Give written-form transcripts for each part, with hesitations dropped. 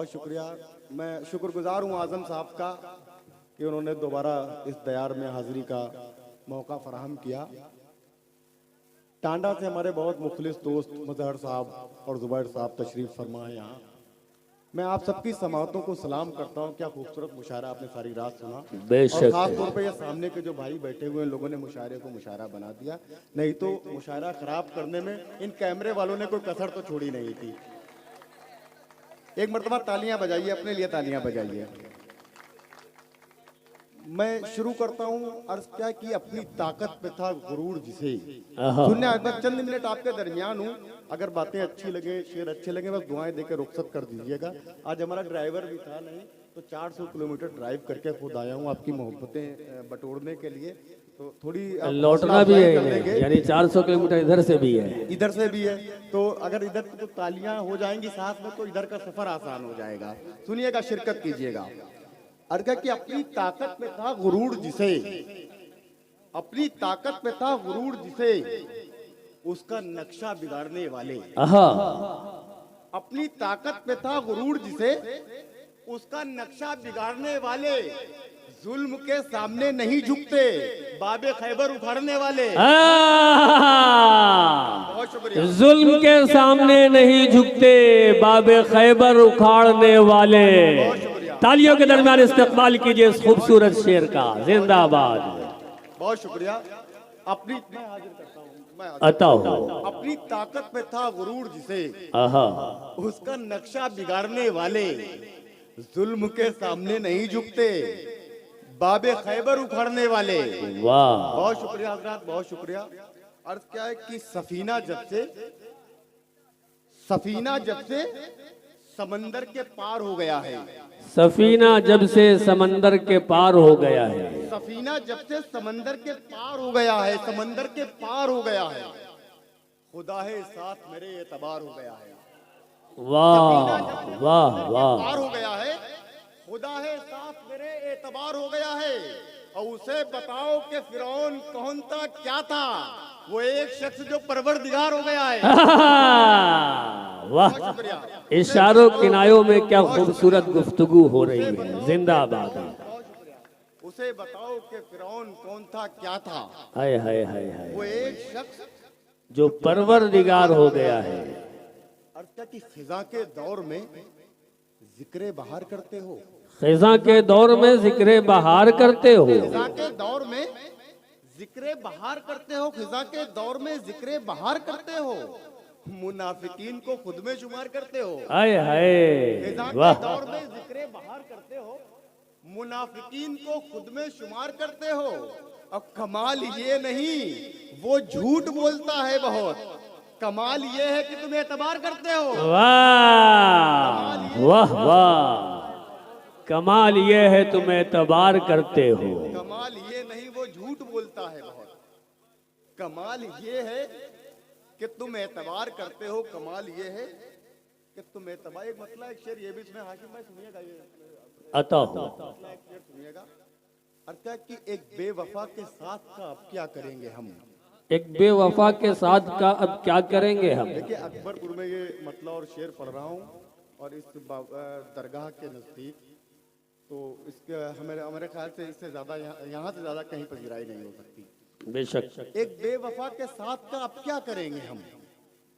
बहुत शुक्रिया। मैं शुक्रगुजार हूँ आज़म साहब का कि उन्होंने दोबारा इस दयार में हाजिरी का मौका फराहम किया। टांडा से हमारे बहुत मुखलिस दोस्त मजहर साहब और जुबैर साहब तशरीफ फरमा है यहाँ। मैं आप सबकी समातों को सलाम करता हूँ। क्या खूबसूरत मुशायरा आपने सारी रात सुना। और खास तौर पे ये सामने के जो भाई बैठे हुए हैं, लोगों ने मुशायरे को मुशायरा बना दिया। नहीं तो मुशायरा खराब करने में इन कैमरे वालों ने कोई कसर तो छोड़ी नहीं थी। एक मरतबा तालियां बजाइए, अपने लिए तालियां बजाइए। मैं शुरू करता हूँ। अर्ज क्या कि अपनी ताकत पे था गुरूर जिसे। सुनने मैं चंद मिनट आपके दरमियान हूँ। अगर बातें अच्छी लगे, शेर अच्छे लगे, बस दुआएं देकर रुखसत कर दीजिएगा। आज हमारा ड्राइवर भी था नहीं, तो 400 किलोमीटर ड्राइव करके खुद आया हूँ आपकी मोहब्बतें बटोरने के लिए। तो थोड़ी लौटना भी है, यानी 400 किलोमीटर इधर से भी है, इधर से भी है। तो अगर इधर तो तालियां हो जाएंगी साथ में, तो इधर का सफर आसान हो जाएगा। सुनिएगा, शिरकत कीजिएगा। अर्ज की अपनी ताकत में था गुरूर जिसे, अपनी ताकत में था गुरूर जिसे, उसका नक्शा बिगाड़ने वाले। अपनी ताकत में था गुरूर जिसे, उसका नक्शा बिगाड़ने वाले। जुल्म के सामने नहीं झुकते, बाबे खैबर उखाड़ने वाले। बहुत शुक्रिया। जुल्म के सामने नहीं झुकते, बाबे खैबर उखाड़ने वाले। तालियों के दरमियान इस्तेमाल कीजिए इस खूबसूरत शेर का। जिंदाबाद। बहुत शुक्रिया। अपनी मैं हाजिर करता हूँ, मैं अता हो। अपनी ताकत में था गुरूर जिसे, उसका नक्शा बिगाड़ने वाले। जुल्म के सामने नहीं झुकते, बाबे खैबर उखाड़ने वाले। वाह, बहुत शुक्रिया हजरात, बहुत शुक्रिया। अर्ज क्या है कि सफीना जब से समंदर के पार हो गया है। सफीना जब से समंदर के पार हो गया है। सफीना जब से समंदर के पार हो गया है, समंदर के पार हो गया है। खुदा है साथ मेरे एतबार हो गया है। वाह वाह वाह। पार हो गया है, खुदा है साथ मेरे एतबार हो गया है। और उसे बताओ कि फिरौन कौन था, क्या था। वो एक शख्स जो परवरदिगार हो गया है। वाह, इशारों किनायों में क्या खूबसूरत गुफ्तगू हो रही है। जिंदाबाद। उसे बताओ कि फिरौन कौन था, क्या था। हाय हाय हाय हाय। वो एक शख्स जो परवरदिगार हो गया है। अर्थ की खिजा के दौर में जिक्र बहार करते हो। खिजा के दौर में जिक्र बहार करते हो। खिजा के दौर में जिक्र बहार करते हो। खिजा के दौर में जिक्र बहार करते हो। मुनाफिकीन को खुद में शुमार करते हो। हाय हाय। खिजा के वाह, दौर में जिक्र बहार करते हो। मुनाफिकीन को खुद में शुमार करते हो। अब कमाल ये नहीं, वो झूठ बोलता है बहुत। कमाल ये है कि तुम एतबार करते हो। वाह वाह वाह। कमाल ये है तुम एतबार करते हो। कमाल ये नहीं, वो झूठ बोलता है बहुत। कमाल ये है कि तुम एतबार करते हो। कमाल ये है कि तुम एतबार। एक मतलब एक शेर ये भी इसमें हाशिम भाई सुनिएगा, ये अता हो। एक शेर सुनिएगा। अर्थ है कि एक बेवफा के साथ का अब क्या करेंगे हम। एक बेवफा के साथ का अब क्या करेंगे हम। देखिए अकबरपुर में ये मतलब और शेर पढ़ रहा हूँ, और इस दरगाह के नजदीक, तो इसके हमारे ख्याल से इससे ज्यादा यहाँ से ज्यादा कहीं पजीराई नहीं हो सकती। बेशक। एक बेवफा के साथ का अब क्या करेंगे हम।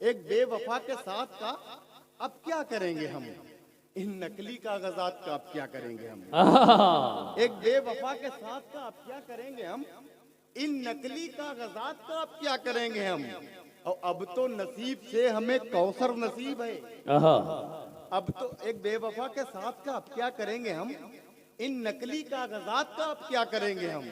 एक बेवफा के साथ का अब क्या करेंगे हम। इन नकली कागजात का अब क्या करेंगे हम। एक बेवफा के साथ का अब क्या करेंगे हम। इन नकली कागजात का अब क्या करेंगे हम। और अब तो नसीब से हमें कौसर नसीब है। अब तो एक बेवफा के साथ का अब क्या करेंगे हम। इन नकली कागजात का अब क्या करेंगे हम।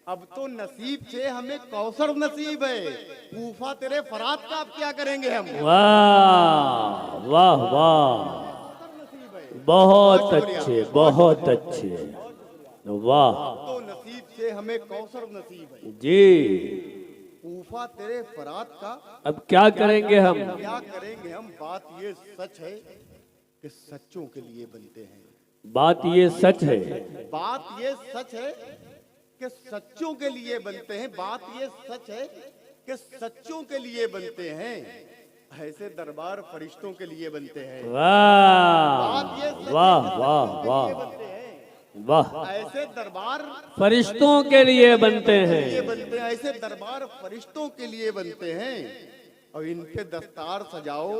अब तो नसीब से हमें कौसर नसीब है। कूफा तेरे फरात का अब क्या करेंगे हम। वाह वाह वाह, बहुत अच्छे, बहुत अच्छे। वाह, तो नसीब से हमें कौसर नसीब है जी। कूफा तेरे फरात का अब क्या करेंगे हम। क्या करेंगे हम। बात ये सच है कि सच्चों के लिए बनते हैं। बात ये सच है। बात ये सच है कि सच्चों के लिए बनते हैं। बात ये सच है कि सच्चों के लिए बनते हैं। ऐसे दरबार फरिश्तों के लिए बनते हैं। वाह बात ये सच है वाह कि वाह फरिश्तों के वाह लिए बनते हैं। वाह। ऐसे दरबार फरिश्तों के लिए बनते ये हैं। बनते हैं, ऐसे दरबार फरिश्तों के लिए बनते हैं। और इन पे दस्तार सजाओ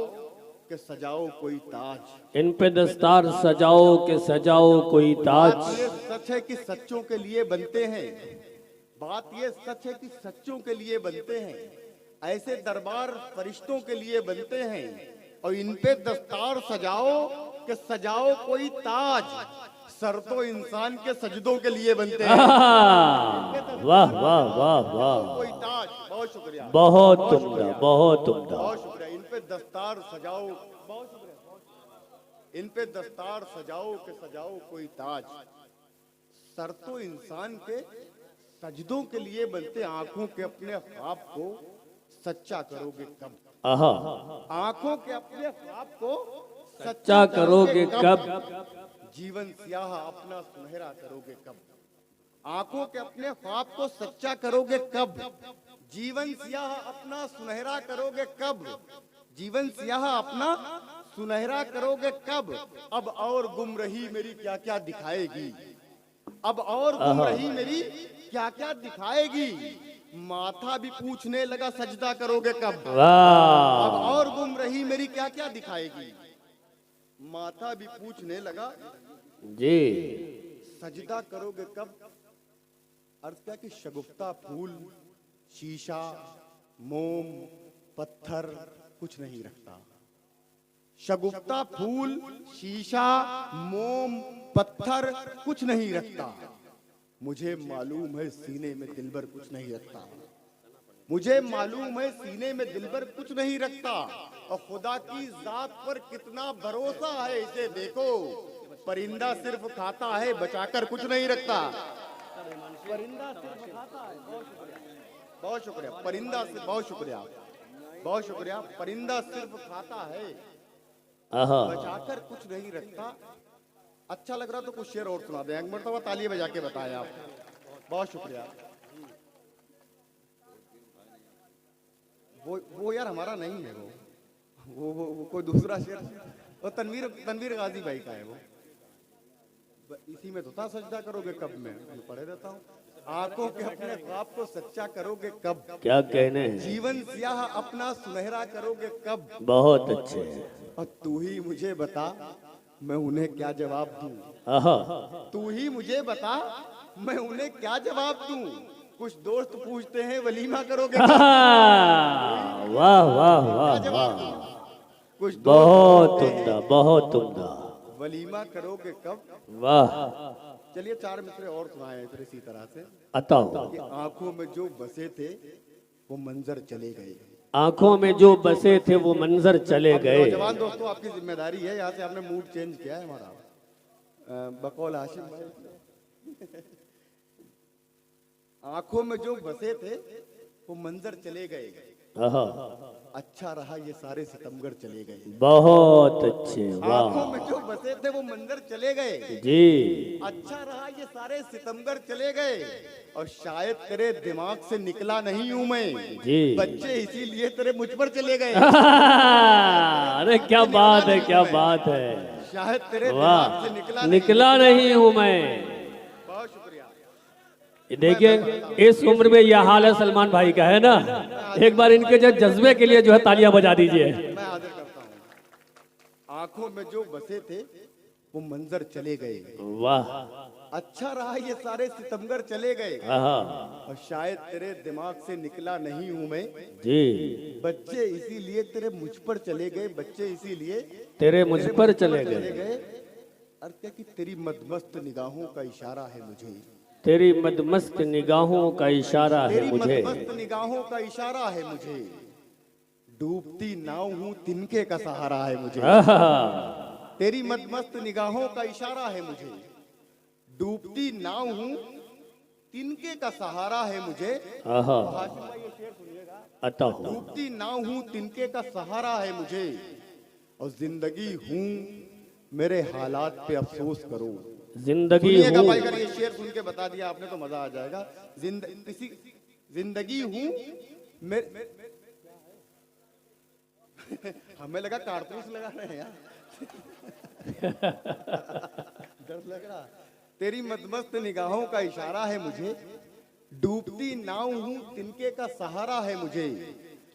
कि सजाओ कोई ताज। इन पे दस्तार सजाओ के सजाओ कोई ताज। बात ये सच है कि सच्चों के लिए बनते हैं। बात ये सच है कि सच्चों के लिए बनते हैं। ऐसे दरबार फरिश्तों के लिए बनते हैं। और इन पे दस्तार सजाओ कि सजाओ कोई ताज। सर तो इंसान के सजदों के लिए बनते हैं। वाह वाह वाह वाह। कोई ताज। बहुत शुक्रिया, बहुत उम्दा बहुत उम्दा। बहुत शुक्रिया। इन पे दस्तार सजाओ, बहुत शुक्रिया। इन पे दस्तार सजाओ कि सजाओ कोई ताज। सर तो इंसान के सजदों के लिए बनते। आंखों के अपने ख्वाब को सच्चा करोगे कब। आहा। आंखों के अपने ख्वाब को सच्चा करोगे कब। जीवन स्याह अपना सुनहरा करोगे कब। आंखों के अपने ख्वाब को सच्चा करोगे कब। जीवन स्याह अपना सुनहरा करोगे कब। जीवन स्याह अपना सुनहरा करोगे कब। अब और गुमरही मेरी क्या क्या दिखाएगी। अब और गुमरही मेरी क्या क्या दिखाएगी। माथा भी पूछने लगा सजदा करोगे कब। वाह। अब और गुमरही मेरी क्या क्या दिखाएगी। माथा भी पूछने लगा जी। सजदा करोगे कब। अर्थ क्या कि शगुफ्ता फूल, शीशा, मोम, पत्थर कुछ नहीं रखता। शगुफ्ता फूल, शीशा, मोम, पत्थर कुछ नहीं रखता। मुझे मालूम है सीने में दिलबर कुछ नहीं रखता। मुझे मालूम है सीने में दिलबर कुछ नहीं रखता। और खुदा की जात पर कितना भरोसा है इसे देखो। परिंदा सिर्फ खाता है बचाकर कुछ नहीं रखता। परिंदा सिर्फ खाता है। बहुत शुक्रिया। परिंदा से बहुत शुक्रिया, बहुत शुक्रिया। परिंदा सिर्फ खाता है बचाकर कुछ नहीं रखता। अच्छा लग रहा तो कुछ शेर और सुना दें। एक मरतबा ताली बजा के बताएं आप। बहुत शुक्रिया। वो यार हमारा नहीं है। वो कोई दूसरा शेर। वो तनवीर गाजी भाई का है। वो इसी में तो था सजदा करोगे कब। मैं पढ़े रहता हूँ। आंखों के अपने ख्वाब को सच्चा करोगे कब। क्या कहने हैं। जीवन स्याह अपना सुनहरा करोगे कब। बहुत अच्छे। और तू ही मुझे बता मैं उन्हें क्या जवाब दूं। आहा। तू ही मुझे बता मैं उन्हें क्या जवाब दूं। कुछ दोस्त पूछते हैं वलीमा करोगे कब। वाह वाह वाह वाह। कुछ दोस्त बहुत पूछते हैं, उम्दा बहुत उम्दा। वलीमा करोगे कब। वाह। चलिए चार मिसरे और सुनाए फिर इसी तरह से। अताओ। कि आंखों में जो बसे थे वो मंजर चले गए। आंखों में जो बसे थे वो मंजर चले गए। नौजवान दोस्तों आपकी जिम्मेदारी है। यहाँ से आपने मूड चेंज किया है हमारा। बकौल हाशिम भाई। आंखों में जो बसे थे वो मंजर चले गए। आहा। अच्छा रहा ये सारे सितमगर चले गए। बहुत अच्छे। वाह। आंखों में जो बसे थे वो मंजर चले गए। जी। अच्छा रहा ये सारे सितमगर चले गए। और शायद तेरे दिमाग से निकला नहीं हूं मैं। जी। बच्चे इसीलिए तेरे मुझ पर चले गए। अरे क्या बात है क्या बात है। शायद तेरे वाह। दिमाग से निकला नहीं हूं मैं। बहुत शुक्रिया। देखिए इस उम्र में यह हाल है सलमान भाई का है ना। एक बार इनके जो जज्बे के लिए जो है तालियां बजा दीजिए। मैं आदर करता हूँ। आंखों में जो बसे थे वो मंजर चले गए। वाह। अच्छा रहा ये सारे सितमगर चले गए। आहा। और शायद तेरे दिमाग से निकला नहीं हूं मैं। जी। बच्चे इसीलिए तेरे मुझ पर चले गए। बच्चे इसीलिए तेरे मुझ पर चले गए। अर्थ क्या कि तेरी मदमस्त निगाहों का इशारा है मुझे। तेरी मदमस्त निगाहों का इशारा है तेरी मुझे। मदमस्त निगाहों का इशारा है मुझे। डूबती नाव हूँ तिनके का सहारा है मुझे। आहा। तेरी मदमस्त निगाहों का इशारा है मुझे। डूबती नाव हूँ तिनके का सहारा है मुझे। आहा। हाशिम भाई ये शेर सुनिएगा। अता। डूबती नाव हूँ तिनके का सहारा है मुझे। और जिंदगी हूँ मेरे हालात पे अफसोस करो। जिंदगी सुनिएगा हूँ। भाई अगर ये शेर सुन के बता दिया आपने तो मजा आ जाएगा। जिंदगी हूँ हमें लगा कारतूस लगा रहे हैं यार। डर लग रहा। तेरी मदमस्त निगाहों का इशारा है मुझे, डूबती नाव हूँ तिनके का सहारा है मुझे,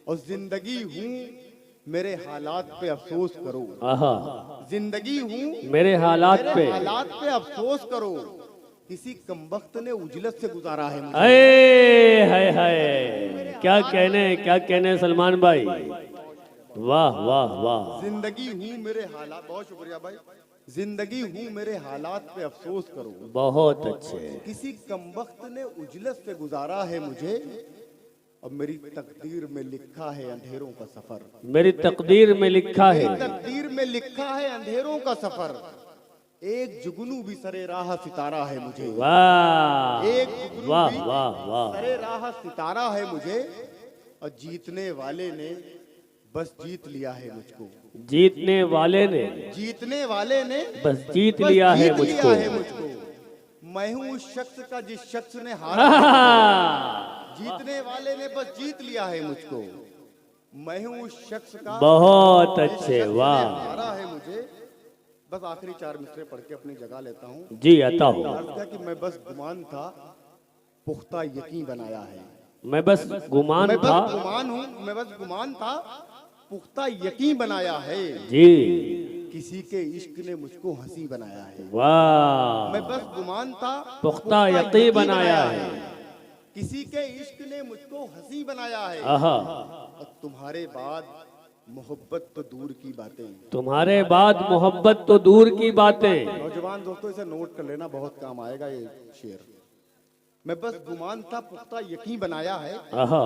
और जिंदगी हूँ मेरे हालात पे अफसोस करो। आहा, जिंदगी हूँ मेरे हालात पे। हालात पे अफसोस करो, किसी कमबख्त ने उजलत से गुजारा है मुझे। अये हाय हाय, क्या कहने सलमान भाई, वाह वाह वाह। जिंदगी हूँ मेरे हालात, बहुत शुक्रिया भाई। जिंदगी हूँ मेरे हालात पे अफसोस करो, बहुत अच्छे। किसी कमबख्त ने उजलत से गुजारा है मुझे, और मेरी तकदीर में लिखा है अंधेरों का सफर। मेरी तकदीर में लिखा है, मेरी तकदीर में लिखा है अंधेरों का सफर, एक जुगनू भी सरे राह सितारा है मुझे। वाह एक जुगनू वाह भी वाह वाह। सरे राह सितारा है मुझे, और जीतने वाले ने बस जीत लिया है मुझको। जीतने वाले ने जीतने वाले ने बस जीत लिया है मुझको। मैं हूँ उस शख्स का जिस शख्स ने हारा। जीतने वाले ने बस जीत लिया है मुझको, मैं हूँ उस शख्स का बहुत जिस अच्छे, शख्स ने वाह। हारा है मुझे। बस आखिरी 4 मिसरे पढ़ के अपनी जगह लेता हूँ। जी अता हो। अर्ज किया कि मैं बस गुमान था, पुख्ता यकीन बनाया है। मैं बस गुमान मैं था, बस गुमान हूँ, मैं बस गुमान था, पुख्ता यकीन बनाया है। जी किसी के इश्क ने मुझको हंसी बनाया है। वाह। मैं बस गुमान था, पुख्ता यकीन बनाया है। किसी के इश्क ने मुझको हंसी बनाया है। आहा, और तुम्हारे बाद मोहब्बत तो दूर की बातें। तुम्हारे बाद मोहब्बत तो दूर की बातें। नौजवान दोस्तों इसे नोट कर लेना, बहुत काम आएगा ये शेर। मैं बस गुमान था, पुख्ता यकीन बनाया है। आहा,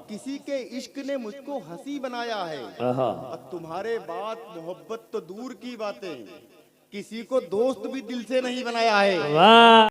किसी के इश्क ने मुझको हंसी बनाया है। आहा, और तुम्हारे बाद मोहब्बत तो दूर की बातें, किसी को दोस्त भी दिल से नहीं बनाया है। वाह।